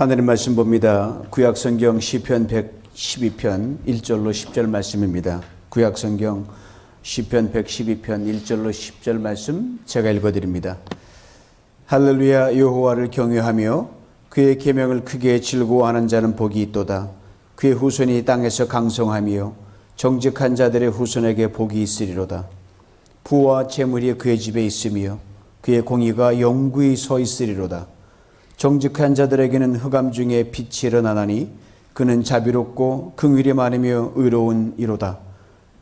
하늘의 말씀 봅니다. 구약성경 시편 112편 1절로 10절 말씀입니다. 구약성경 시편 112편 1절로 10절 말씀 제가 읽어드립니다. 할렐루야. 여호와를 경외하며 그의 계명을 크게 즐거워하는 자는 복이 있도다. 그의 후손이 땅에서 강성하며 정직한 자들의 후손에게 복이 있으리로다. 부와 재물이 그의 집에 있으며 그의 공의가 영구히 서 있으리로다. 정직한 자들에게는 흑암 중에 빛이 일어나나니 그는 자비롭고 긍휼이 많으며 의로운 이로다.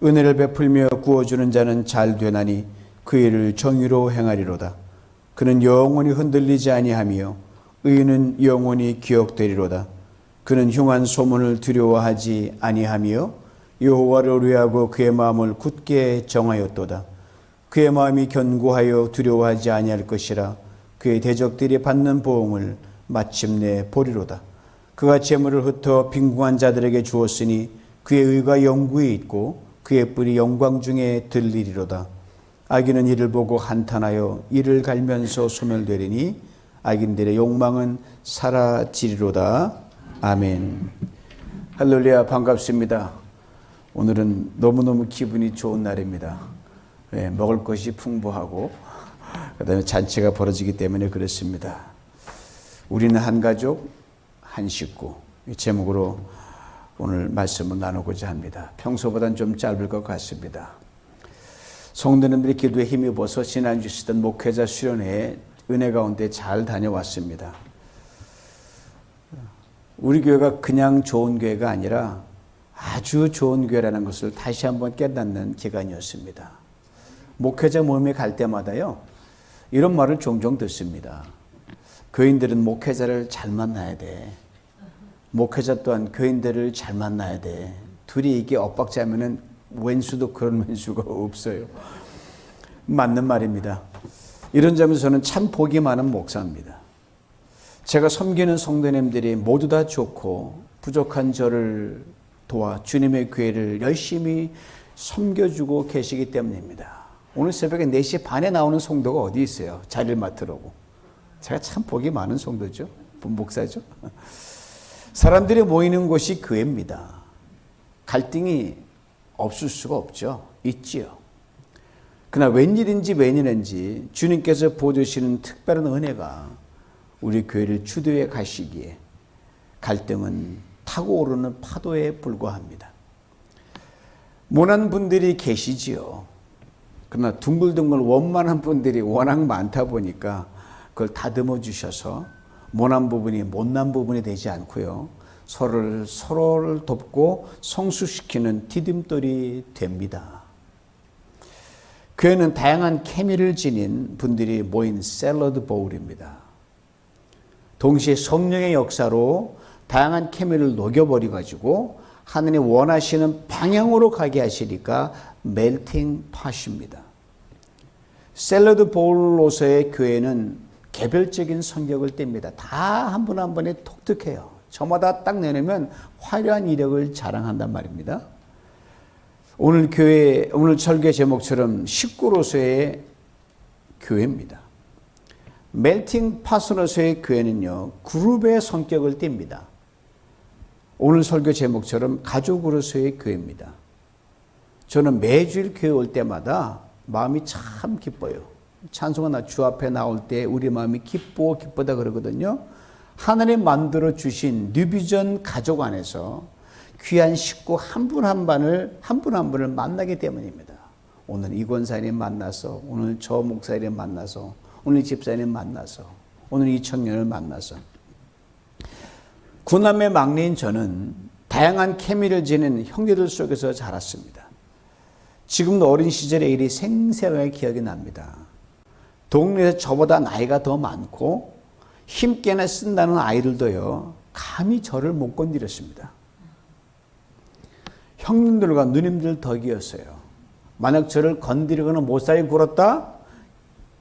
은혜를 베풀며 구워주는 자는 잘 되나니 그 일을 정의로 행하리로다. 그는 영원히 흔들리지 아니하며 의인은 영원히 기억되리로다. 그는 흉한 소문을 두려워하지 아니하며 여호와를 의뢰하고 그의 마음을 굳게 정하였도다. 그의 마음이 견고하여 두려워하지 아니할 것이라. 그의 대적들이 받는 보응을 마침내 보리로다. 그가 재물을 흩어 빈궁한 자들에게 주었으니 그의 의가 영구히 있고 그의 뿔이 영광 중에 들리리로다. 악인은 이를 보고 한탄하여 이를 갈면서 소멸되리니 악인들의 욕망은 사라지리로다. 아멘. 할렐루야. 반갑습니다. 오늘은 너무너무 기분이 좋은 날입니다. 먹을 것이 풍부하고 그 다음에 잔치가 벌어지기 때문에 그렇습니다. 우리는 한 가족, 한 식구. 이 제목으로 오늘 말씀을 나누고자 합니다. 평소보다는 좀 짧을 것 같습니다. 성도님들이 기도에 힘입어서 지난주 있었던 목회자 수련회에 은혜 가운데 잘 다녀왔습니다. 우리 교회가 그냥 좋은 교회가 아니라 아주 좋은 교회라는 것을 다시 한번 깨닫는 기간이었습니다. 목회자 모임에 갈 때마다요, 이런 말을 종종 듣습니다. 교인들은 목회자를 잘 만나야 돼. 목회자 또한 교인들을 잘 만나야 돼. 둘이 이게 엇박자면은 왼수도 그런 왼수가 없어요. 맞는 말입니다. 이런 점에서 저는 참 복이 많은 목사입니다. 제가 섬기는 성도님들이 모두 다 좋고 부족한 저를 도와 주님의 교회를 열심히 섬겨주고 계시기 때문입니다. 오늘 새벽에 4시 반에 나오는 성도가 어디 있어요? 자리를 맡으라고. 제가 참 복이 많은 성도죠. 목사죠. 사람들이 모이는 곳이 교회입니다. 갈등이 없을 수가 없죠. 있지요. 그러나 웬일인지 주님께서 보여주시는 특별한 은혜가 우리 교회를 주도해 가시기에 갈등은 타고 오르는 파도에 불과합니다. 모난 분들이 계시지요. 그러나 둥글둥글 원만한 분들이 워낙 많다 보니까 그걸 다듬어 주셔서 모난 부분이 못난 부분이 되지 않고요. 서로를 돕고 성숙시키는 디딤돌이 됩니다. 교회는 다양한 케미를 지닌 분들이 모인 샐러드 보울입니다. 동시에 성령의 역사로 다양한 케미를 녹여버려가지고 하나님 원하시는 방향으로 가게 하시니까 멜팅 팟입니다. 샐러드 보울로서의 교회는 개별적인 성격을 띱니다. 다 한 분 한 분에 독특해요. 저마다 딱 내놓으면 화려한 이력을 자랑한단 말입니다. 오늘 설교 제목처럼 식구로서의 교회입니다. 멜팅 팟으로서의 교회는요, 그룹의 성격을 띱니다. 오늘 설교 제목처럼 가족으로서의 교회입니다. 저는 매주일 교회 올 때마다 마음이 참 기뻐요. 찬송가 주 앞에 나올 때 우리 마음이 기쁘다 그러거든요. 하나님 만들어 주신 뉴비전 가족 안에서 귀한 식구 한 분 한 분을 만나기 때문입니다. 오늘 이 권사님 만나서, 오늘 저 목사님 만나서, 오늘 이 집사님 만나서, 오늘 이 청년을 만나서. 구남의 막내인 저는 다양한 케미를 지닌 형제들 속에서 자랐습니다. 지금도 어린 시절의 일이 생생하게 기억이 납니다. 동네에서 저보다 나이가 더 많고 힘께나 쓴다는 아이들도요, 감히 저를 못 건드렸습니다. 형님들과 누님들 덕이었어요. 만약 저를 건드리거나 못살게 굴었다?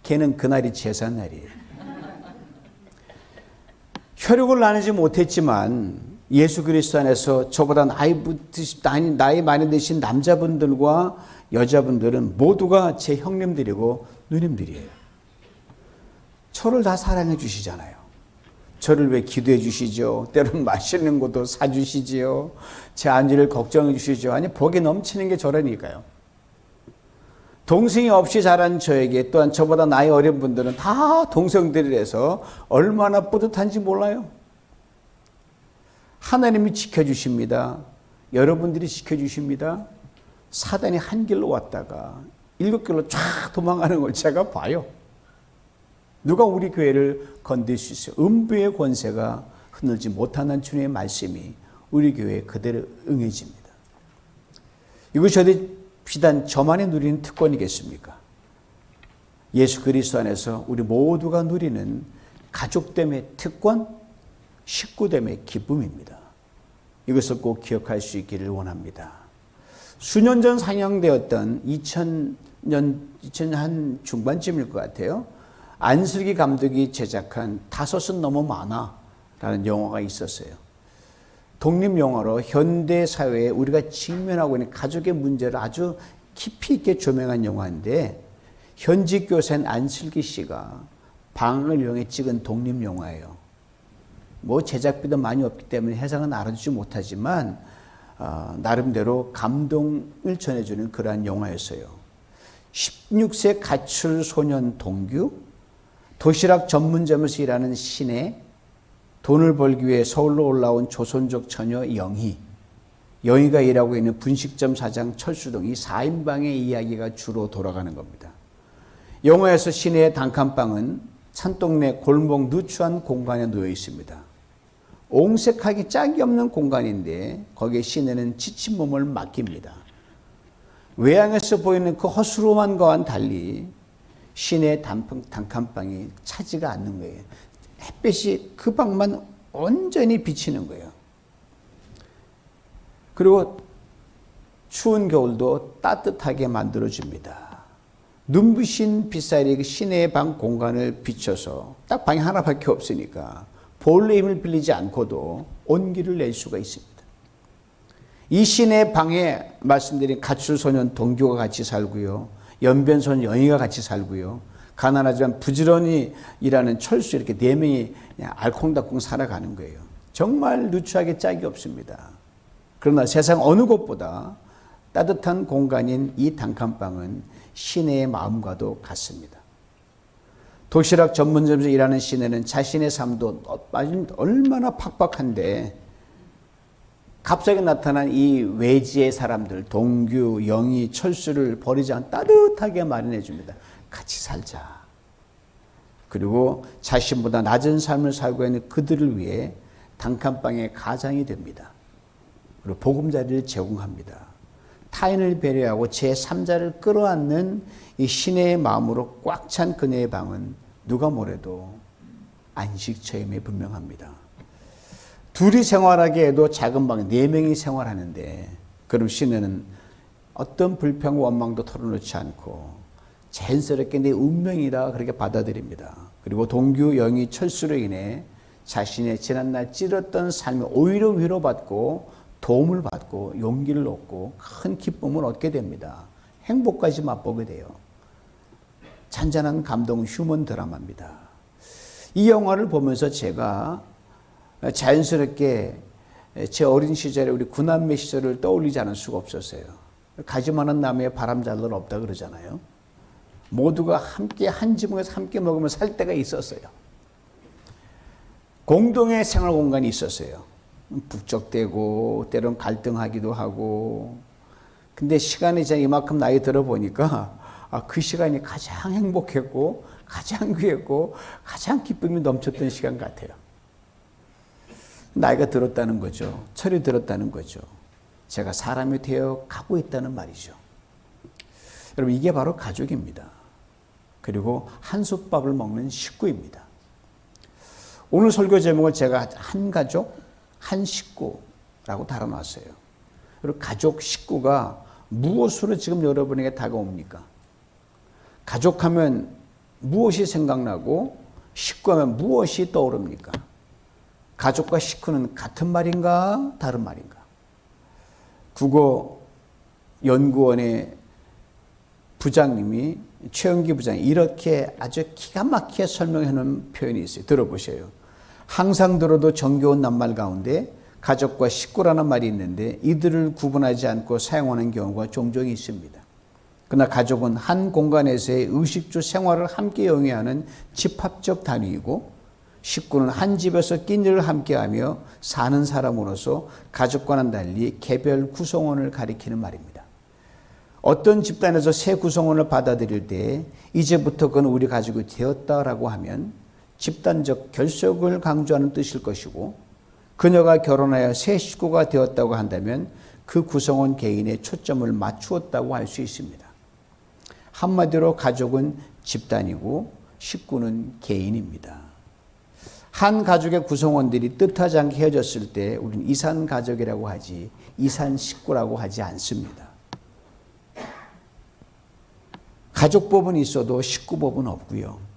걔는 그날이 제삿날이에요. 혈육을 나누지 못했지만 예수 그리스도 안에서 저보다 나이 많이 드신 남자분들과 여자분들은 모두가 제 형님들이고 누님들이에요. 저를 다 사랑해 주시잖아요. 저를 왜 기도해 주시죠? 때로는 맛있는 것도 사주시지요. 제 안위를 걱정해 주시죠. 아니, 복이 넘치는 게 저라니까요. 동생이 없이 자란 저에게, 또한 저보다 나이 어린 분들은 다 동생들이라서 얼마나 뿌듯한지 몰라요. 하나님이 지켜주십니다. 여러분들이 지켜주십니다. 사단이 한 길로 왔다가 7길로 쫙 도망가는 걸 제가 봐요. 누가 우리 교회를 건들 수 있어요? 음부의 권세가 흔들지 못하는 주님의 말씀이 우리 교회에 그대로 응해집니다. 이것이 어디 비단 저만이 누리는 특권이겠습니까? 예수 그리스도 안에서 우리 모두가 누리는 가족됨의 특권, 식구됨의 기쁨입니다. 이것을 꼭 기억할 수 있기를 원합니다. 수년 전 상영되었던 2000년 한 중반쯤일 것 같아요. 안슬기 감독이 제작한 다섯은 너무 많아라는 영화가 있었어요. 독립영화로 현대사회에 우리가 직면하고 있는 가족의 문제를 아주 깊이 있게 조명한 영화인데, 현직 교사인 안슬기 씨가 방을 이용해 찍은 독립영화예요. 뭐 제작비도 많이 없기 때문에 해상은 알아주지 못하지만 나름대로 감동을 전해주는 그러한 영화였어요. 16세 가출 소년 동규, 도시락 전문점에서 일하는 신혜, 돈을 벌기 위해 서울로 올라온 조선족 처녀 영희가 일하고 있는 분식점 사장 철수 등 이 4인방의 이야기가 주로 돌아가는 겁니다. 영화에서 신혜의 단칸방은 산동네 골목 누추한 공간에 놓여 있습니다. 옹색하기 짝이 없는 공간인데 거기에 신혜는 지친 몸을 맡깁니다. 외양에서 보이는 그 허술한 것과는 달리 신혜의 단칸방이 차지가 않는 거예요. 햇빛이 그 방만 온전히 비치는 거예요. 그리고 추운 겨울도 따뜻하게 만들어줍니다. 눈부신 빛살이 그 신혜의 방 공간을 비춰서, 딱 방이 하나밖에 없으니까 보일러 힘을 빌리지 않고도 온기를 낼 수가 있습니다. 이 신혜의 방에 말씀드린 가출소년 동규가 같이 살고요, 연변소년 영희가 같이 살고요, 가난하지만 부지런히 일하는 철수, 이렇게 4명이 그냥 알콩달콩 살아가는 거예요. 정말 누추하게 짝이 없습니다. 그러나 세상 어느 곳보다 따뜻한 공간인 이 단칸방은 신혜의 마음과도 같습니다. 도시락 전문점에서 일하는 신혜는 자신의 삶도 얼마나 팍팍한데 갑자기 나타난 이 외지의 사람들, 동규, 영희, 철수를 버리지 않고 따뜻하게 마련해 줍니다. 같이 살자. 그리고 자신보다 낮은 삶을 살고 있는 그들을 위해 단칸방의 가장이 됩니다. 그리고 보금자리를 제공합니다. 타인을 배려하고 제3자를 끌어안는 이 신혜의 마음으로 꽉 찬 그녀의 방은 누가 뭐래도 안식처임에 분명합니다. 둘이 생활하게 해도 작은 방에 4명이 생활하는데, 그럼 신혜는 어떤 불평과 원망도 털어놓지 않고 자연스럽게 내 운명이다 그렇게 받아들입니다. 그리고 동규, 영희, 철수로 인해 자신의 지난날 찌렸던 삶이 오히려 위로받고 도움을 받고 용기를 얻고 큰 기쁨을 얻게 됩니다. 행복까지 맛보게 돼요. 잔잔한 감동 휴먼 드라마입니다. 이 영화를 보면서 제가 자연스럽게 제 어린 시절에 우리 구남매 시절을 떠올리지 않을 수가 없었어요. 가지 많은 나무에 바람 잘 날 없다 그러잖아요. 모두가 함께 한 지붕에서 함께 먹으며 살 때가 있었어요. 공동의 생활 공간이 있었어요. 북적대고 때론 갈등하기도 하고. 근데 시간이 이제 이만큼 나이 들어보니까 그 시간이 가장 행복했고 가장 귀했고 가장 기쁨이 넘쳤던 시간 같아요. 나이가 들었다는 거죠. 철이 들었다는 거죠. 제가 사람이 되어 가고 있다는 말이죠. 여러분, 이게 바로 가족입니다. 그리고 한솥밥을 먹는 식구입니다. 오늘 설교 제목을 제가 한 가족, 한 식구라고 달아놨어요. 그리고 가족, 식구가 무엇으로 지금 여러분에게 다가옵니까? 가족하면 무엇이 생각나고 식구하면 무엇이 떠오릅니까? 가족과 식구는 같은 말인가 다른 말인가? 국어연구원의 부장님이, 최영기 부장이 이렇게 아주 기가 막히게 설명해 놓은 표현이 있어요. 들어보세요. 항상 들어도 정겨운 낱말 가운데 가족과 식구라는 말이 있는데 이들을 구분하지 않고 사용하는 경우가 종종 있습니다. 그러나 가족은 한 공간에서의 의식주 생활을 함께 영위하는 집합적 단위이고 식구는 한 집에서 끼니를 함께하며 사는 사람으로서 가족과는 달리 개별 구성원을 가리키는 말입니다. 어떤 집단에서 새 구성원을 받아들일 때 이제부터 그는 우리 가족이 되었다라고 하면 집단적 결속을 강조하는 뜻일 것이고 그녀가 결혼하여 새 식구가 되었다고 한다면 그 구성원 개인의 초점을 맞추었다고 할 수 있습니다. 한마디로 가족은 집단이고 식구는 개인입니다. 한 가족의 구성원들이 뜻하지 않게 헤어졌을 때 우리는 이산가족이라고 하지 이산식구라고 하지 않습니다. 가족법은 있어도 식구법은 없고요.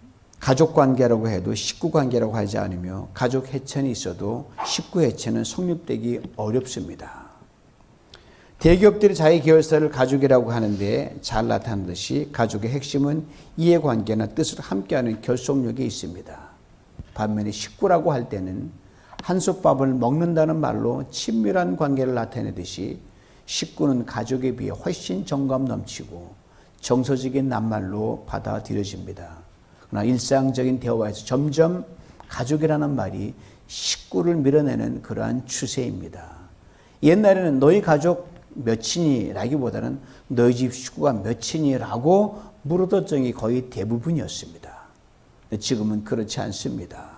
가족관계라고 해도 식구관계라고 하지 않으며 가족해체는 있어도 식구해체는 성립되기 어렵습니다. 대기업들이 자기 계열사를 가족이라고 하는데 잘 나타나듯이 가족의 핵심은 이해관계나 뜻을 함께하는 결속력이 있습니다. 반면에 식구라고 할 때는 한솥밥을 먹는다는 말로 친밀한 관계를 나타내듯이 식구는 가족에 비해 훨씬 정감 넘치고 정서적인 낱말로 받아들여집니다. 그러나 일상적인 대화에서 점점 가족이라는 말이 식구를 밀어내는 그러한 추세입니다. 옛날에는 너희 가족 몇이라기보다는 너희 집 식구가 몇이라고 물어던 적이 거의 대부분이었습니다. 지금은 그렇지 않습니다.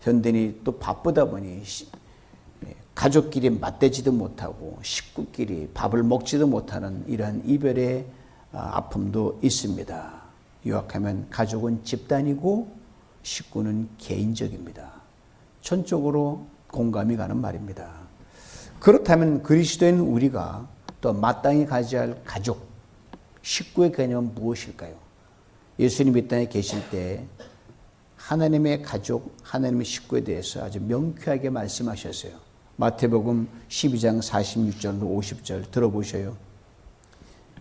현대인이 또 바쁘다 보니 가족끼리 맞대지도 못하고 식구끼리 밥을 먹지도 못하는 이러한 이별의 아픔도 있습니다. 요약하면 가족은 집단이고 식구는 개인적입니다. 전적으로 공감이 가는 말입니다. 그렇다면 그리스도인 우리가 또 마땅히 가져야 할 가족, 식구의 개념은 무엇일까요? 예수님이 이 땅에 계실 때 하나님의 가족, 하나님의 식구에 대해서 아주 명쾌하게 말씀하셨어요. 마태복음 12장 46절로 50절 들어보셔요.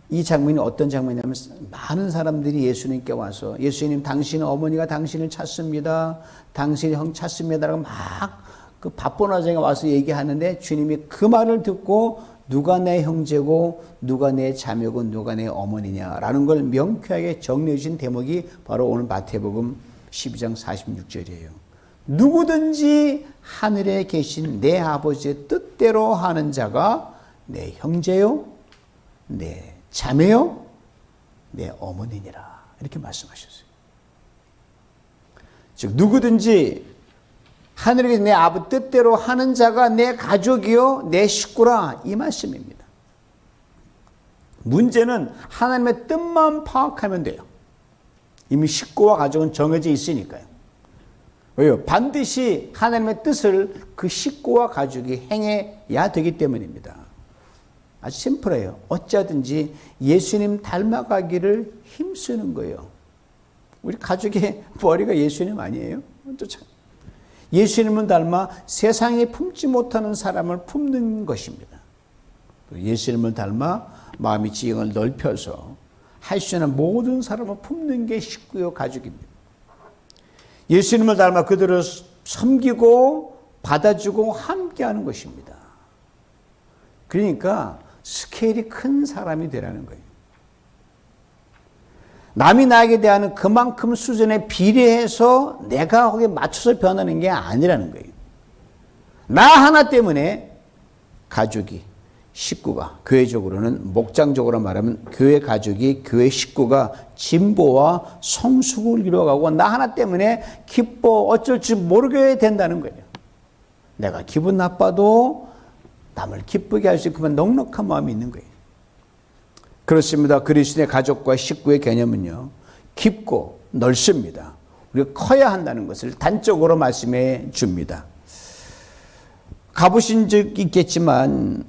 이 장면이 어떤 장면이냐면 많은 사람들이 예수님께 와서 예수님 당신 어머니가 당신을 찾습니다. 당신이 형 찾습니다라고 막 그 바쁜 와중에 와서 얘기하는데 주님이 그 말을 듣고 누가 내 형제고 누가 내 자매고 누가 내 어머니냐라는 걸 명쾌하게 정리해 주신 대목이 바로 오늘 마태복음 12장 46절이에요. 누구든지 하늘에 계신 내 아버지의 뜻대로 하는 자가 내 형제요, 내 자매요, 내 어머니니라 이렇게 말씀하셨어요. 즉 누구든지 하늘에 계신 내 아버지 뜻대로 하는 자가 내 가족이요 내 식구라 이 말씀입니다. 문제는 하나님의 뜻만 파악하면 돼요. 이미 식구와 가족은 정해져 있으니까요. 왜요? 반드시 하나님의 뜻을 그 식구와 가족이 행해야 되기 때문입니다. 아주 심플해요. 어찌하든지 예수님 닮아가기를 힘쓰는 거예요. 우리 가족의 머리가 예수님 아니에요? 예수님을 닮아 세상에 품지 못하는 사람을 품는 것입니다. 예수님을 닮아 마음의 지형을 넓혀서 할 수 있는 모든 사람을 품는 게 식구요 가족입니다. 예수님을 닮아 그들을 섬기고 받아주고 함께하는 것입니다. 그러니까 스케일이 큰 사람이 되라는 거예요. 남이 나에게 대하는 그만큼 수준에 비례해서 내가 거기에 맞춰서 변하는 게 아니라는 거예요. 나 하나 때문에 가족이, 식구가, 교회적으로는 목장적으로 말하면 교회 가족이, 교회 식구가 진보와 성숙을 이루어가고 나 하나 때문에 기뻐 어쩔 줄 모르게 된다는 거예요. 내가 기분 나빠도 남을 기쁘게 할 수 있고 넉넉한 마음이 있는 거예요. 그렇습니다. 그리스도의 가족과 식구의 개념은요, 깊고 넓습니다. 우리가 커야 한다는 것을 단적으로 말씀해 줍니다. 가보신 적 있겠지만,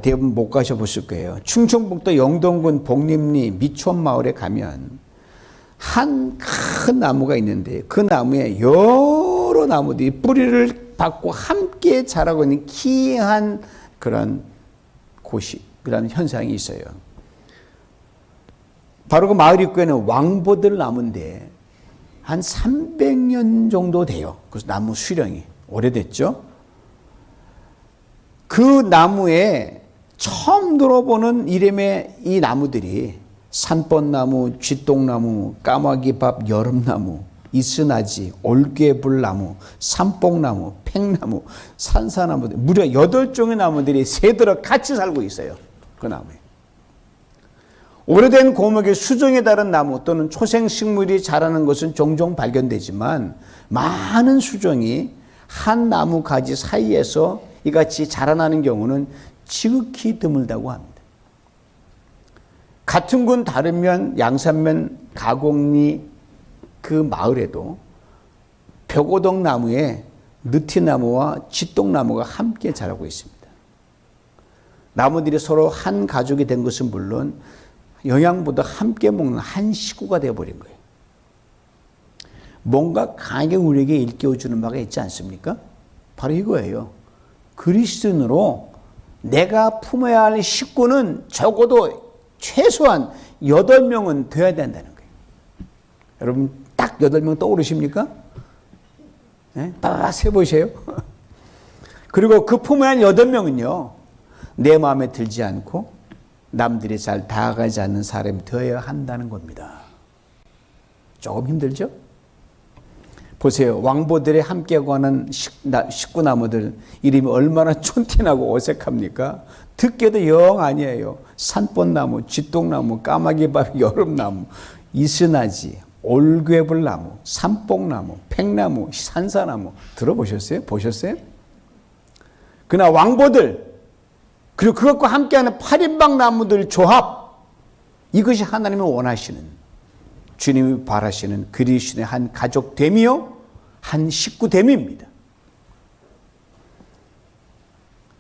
대부분 못 가셔보실 거예요. 충청북도 영동군 복림리 미촌 마을에 가면 한 큰 나무가 있는데 그 나무에 여러 나무들이 뿌리를 받고 함께 자라고 있는 기이한 그런 곳이, 그런 현상이 있어요. 바로 그 마을 입구에는 왕보들 나무인데 한 300년 정도 돼요. 그래서 나무 수령이 오래됐죠. 그 나무에 처음 들어보는 이름의 이 나무들이 산벚나무, 쥐똥나무, 까마귀밥, 여름나무, 이스나지, 올개불나무, 삼뽕나무, 팽나무, 산사나무, 무려 8종의 나무들이 새들어 같이 살고 있어요. 그 나무에. 오래된 고목의 수종에 따른 나무 또는 초생식물이 자라는 것은 종종 발견되지만 많은 수종이 한 나무 가지 사이에서 이같이 자라나는 경우는 지극히 드물다고 합니다. 같은 군 다르면 양산면 가곡리 그 마을에도 벽오동 나무에 느티나무와 쥐똥나무가 함께 자라고 있습니다. 나무들이 서로 한 가족이 된 것은 물론 영양보다 함께 먹는 한 식구가 되어버린 거예요. 뭔가 강하게 우리에게 일깨워주는 바가 있지 않습니까? 바로 이거예요. 그리스도인으로 내가 품어야 할 식구는 적어도 최소한 8명은 되어야 된다는 거예요. 여러분 딱 8명 떠오르십니까? 네? 딱 세보세요. 그리고 그 품어야 할 8명은요. 내 마음에 들지 않고 남들이 잘 다가가지 않는 사람이 되어야 한다는 겁니다. 조금 힘들죠? 보세요. 왕보들이 함께 가는 식구나무들 이름이 얼마나 촌티나고 어색합니까? 듣기도 영 아니에요. 산벚나무, 쥐똥나무, 까마귀밥, 여름나무, 이스나지, 올괴불나무, 삼뽕나무, 팽나무, 산사나무 들어보셨어요? 보셨어요? 그러나 왕보들 그리고 그것과 함께하는 8인방 나무들 조합 이것이 하나님이 원하시는 주님이 바라시는 그리스도의 한 가족됨이요 한 식구됨입니다.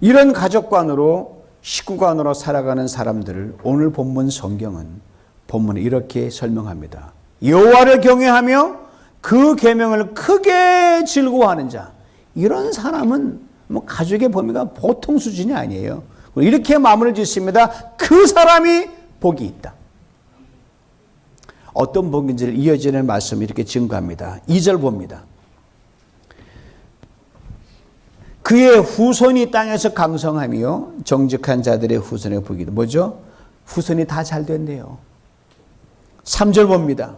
이런 가족관으로 식구관으로 살아가는 사람들을 오늘 본문 성경은 본문에 이렇게 설명합니다. 여호와를 경외하며 그 계명을 크게 즐거워하는 자 이런 사람은 뭐 가족의 범위가 보통 수준이 아니에요. 이렇게 마무리를 짓습니다. 그 사람이 복이 있다. 어떤 복인지를 이어지는 말씀이 이렇게 증거합니다. 2절 봅니다. 그의 후손이 땅에서 강성하며 정직한 자들의 후손의 복이 뭐죠? 후손이 다 잘 된대요. 3절 봅니다.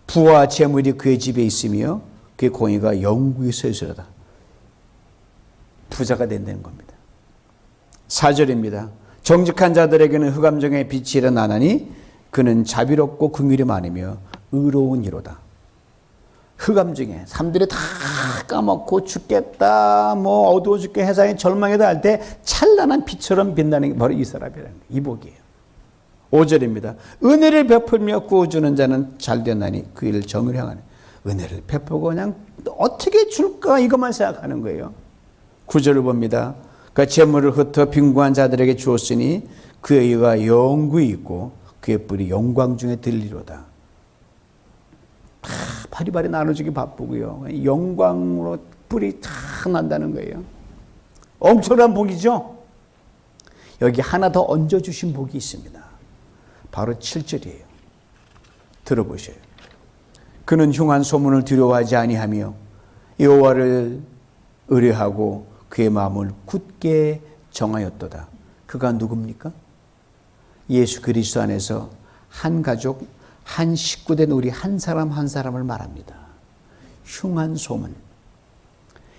부와 재물이 그의 집에 있으며 그의 공의가 영구히 서있으리로다. 부자가 된다는 겁니다. 4절입니다. 정직한 자들에게는 흑암정의 빛이 일어나나니 그는 자비롭고 긍휼이 많으며 의로운 이로다. 흑암정에 사람들이 다 까먹고 죽겠다 뭐 어두워 죽게 세상에 절망이다 할 때 찬란한 빛처럼 빛나는 게 바로 이 사람이라는 거예요. 이 복이에요. 5절입니다. 은혜를 베풀며 구워주는 자는 잘되나니 그 일을 정을 향하네. 은혜를 베풀고 그냥 어떻게 줄까 이것만 생각하는 거예요. 9절을 봅니다. 그 재물을 흩어 빈곤한 자들에게 주었으니 그의 의가 영구히 있고 그의 뿔이 영광 중에 들리로다. 바리바리 나눠주기 바쁘고요. 영광으로 뿔이 다 난다는 거예요. 엄청난 복이죠. 여기 하나 더 얹어주신 복이 있습니다. 바로 7절이에요. 들어보세요. 그는 흉한 소문을 두려워하지 아니하며 여호와를 의뢰하고 그의 마음을 굳게 정하였도다. 그가 누굽니까? 예수 그리스도 안에서 한 가족, 한 식구된 우리 한 사람 한 사람을 말합니다. 흉한 소문.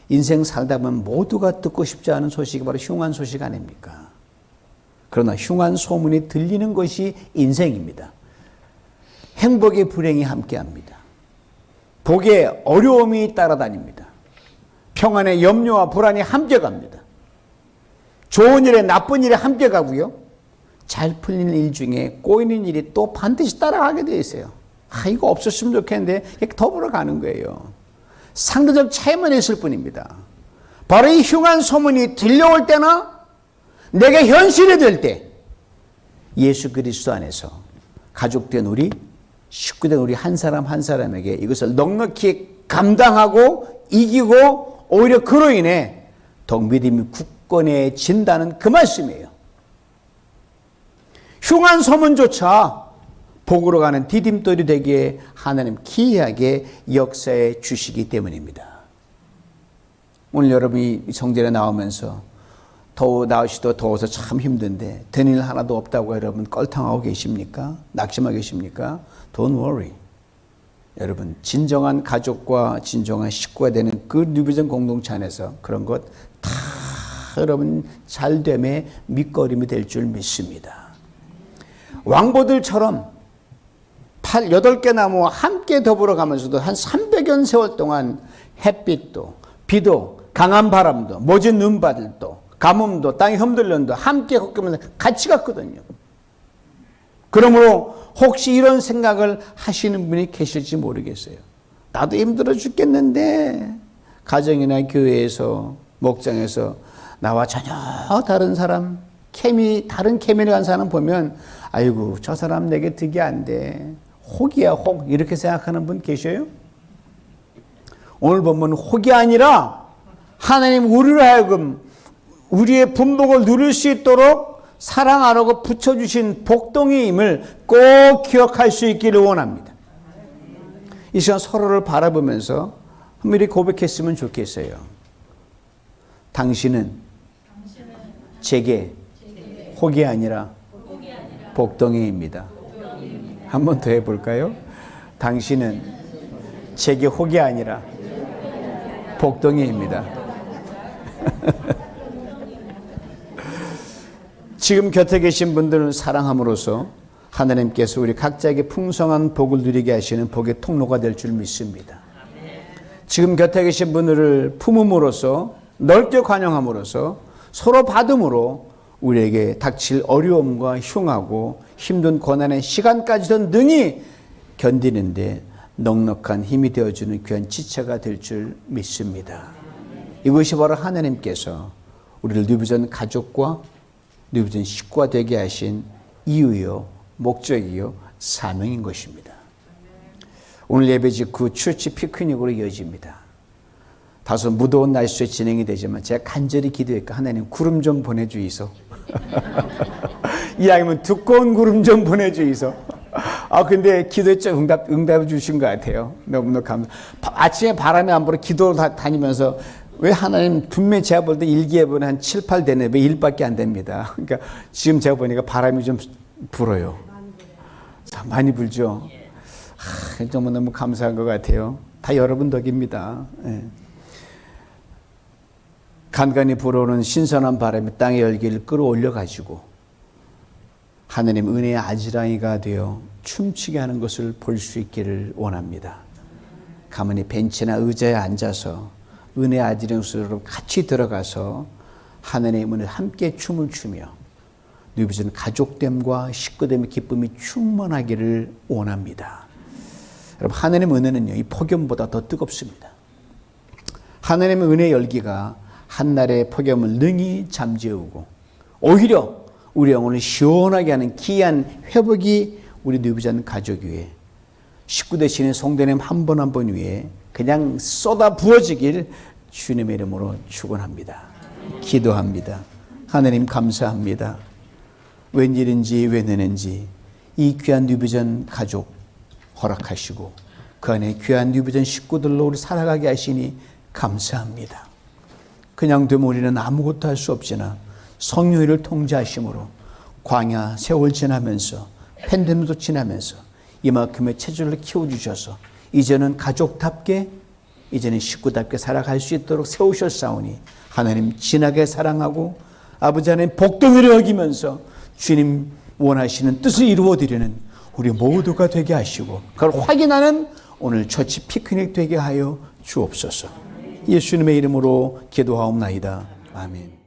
인생 살다 보면 모두가 듣고 싶지 않은 소식이 바로 흉한 소식 아닙니까? 그러나 흉한 소문이 들리는 것이 인생입니다. 행복의 불행이 함께합니다. 복의 어려움이 따라다닙니다. 평안의 염려와 불안이 함께 갑니다. 좋은 일에 나쁜 일에 함께 가고요. 잘 풀리는 일 중에 꼬이는 일이 또 반드시 따라가게 되어 있어요. 이거 없었으면 좋겠는데 이렇게 더불어 가는 거예요. 상대적 차이만 있을 뿐입니다. 바로 이 흉한 소문이 들려올 때나 내게 현실이 될 때 예수 그리스도 안에서 가족된 우리, 식구된 우리 한 사람 한 사람에게 이것을 넉넉히 감당하고 이기고 오히려 그로 인해 더욱 믿음이 굳건해진다는 그 말씀이에요. 흉한 소문조차 복으로 가는 디딤돌이 되기에 하나님 기이하게 역사해 주시기 때문입니다. 오늘 여러분이 성전에 나오면서 날씨도 더워서 참 힘든데 되는 일 하나도 없다고 여러분 껄탕하고 계십니까? 낙심하고 계십니까? Don't worry. 여러분 진정한 가족과 진정한 식구가 되는 그 뉴비전 공동체 안에서 그런 것 다 여러분 잘됨의 밑거름이 될 줄 믿습니다. 왕보들처럼 8개 나무와 함께 더불어 가면서도 한 300여 세월 동안 햇빛도 비도 강한 바람도 모진 눈바들도 가뭄도 땅이 흔들림도 함께 겪으면서 같이 갔거든요. 그러므로 혹시 이런 생각을 하시는 분이 계실지 모르겠어요. 나도 힘들어 죽겠는데 가정이나 교회에서 목장에서 나와 전혀 다른 사람 다른 케미를 한 사람 보면 아이고 저 사람 내게 득이 안 돼. 혹이야 혹 이렇게 생각하는 분 계셔요? 오늘 보면 혹이 아니라 하나님 우리로 하여금 우리의 분복을 누릴 수 있도록 사랑하라고 붙여주신 복동이임을 꼭 기억할 수 있기를 원합니다. 이 시간 서로를 바라보면서 한번 고백했으면 좋겠어요. 당신은 제게 혹이 아니라 복동이입니다. 한 번 더 해볼까요? 당신은 제게 혹이 아니라 복동이입니다. 지금 곁에 계신 분들을 사랑함으로써 하나님께서 우리 각자에게 풍성한 복을 누리게 하시는 복의 통로가 될 줄 믿습니다. 지금 곁에 계신 분들을 품음으로써 넓게 관용함으로써 서로 받음으로 우리에게 닥칠 어려움과 흉하고 힘든 고난의 시간까지도 능히 견디는데 넉넉한 힘이 되어주는 귀한 지체가 될 줄 믿습니다. 이것이 바로 하나님께서 우리를 뉴비전 가족과 뉴비전 식구가 되게 하신 이유요, 목적이요, 사명인 것입니다. 오늘 예배 직후 추치 피크닉으로 이어집니다. 다소 무더운 날씨에 진행이 되지만 제가 간절히 기도했고 하나님 구름 좀 보내주이소. 이왕이면 두꺼운 구름 좀 보내주이소. 근데 기도했죠. 응답해 주신 것 같아요. 너무너무 감사. 아침에 바람이 안 불어 기도 다니면서 왜 하나님 분명히 제가 볼 때 일기예보는 한 7, 8 되네. 왜 1밖에 안 됩니다. 그러니까 지금 제가 보니까 바람이 좀 불어요. 자, 많이 불죠. 정말 너무 감사한 것 같아요. 다 여러분 덕입니다. 예. 간간히 불어오는 신선한 바람이 땅의 열기를 끌어올려 가지고 하나님 은혜의 아지랑이가 되어 춤추게 하는 것을 볼 수 있기를 원합니다. 가만히 벤치나 의자에 앉아서 은혜의 아지랑 속으로 같이 들어가서 하나님의 은혜에 함께 춤을 추며 뉴비전 가족됨과 식구됨의 기쁨이 충만하기를 원합니다. 여러분 하나님의 은혜는요 이 폭염보다 더 뜨겁습니다. 하나님의 은혜의 열기가 한날의 폭염을 능히 잠재우고 오히려 우리 영혼을 시원하게 하는 기이한 회복이 우리 뉴비전 가족 위에 식구 되시는 성도님 한 분 한 분 위에 그냥 쏟아 부어지길 주님의 이름으로 축원합니다. 기도합니다. 하나님 감사합니다. 웬일인지 왜 내는지 이 귀한 뉴비전 가족 허락하시고 그 안에 귀한 뉴비전 식구들로 우리 살아가게 하시니 감사합니다. 그냥 되면 우리는 아무것도 할 수 없지나 성령을 통제하심으로 광야 세월 지나면서 팬데믹도 지나면서 이만큼의 체질을 키워주셔서 이제는 가족답게 이제는 식구답게 살아갈 수 있도록 세우셨사오니 하나님 진하게 사랑하고 아버지 하나님 복덩이를 여기면서 주님 원하시는 뜻을 이루어드리는 우리 모두가 되게 하시고 그걸 확인하는 오늘 처치 피크닉 되게 하여 주옵소서. 예수님의 이름으로 기도하옵나이다. 아멘.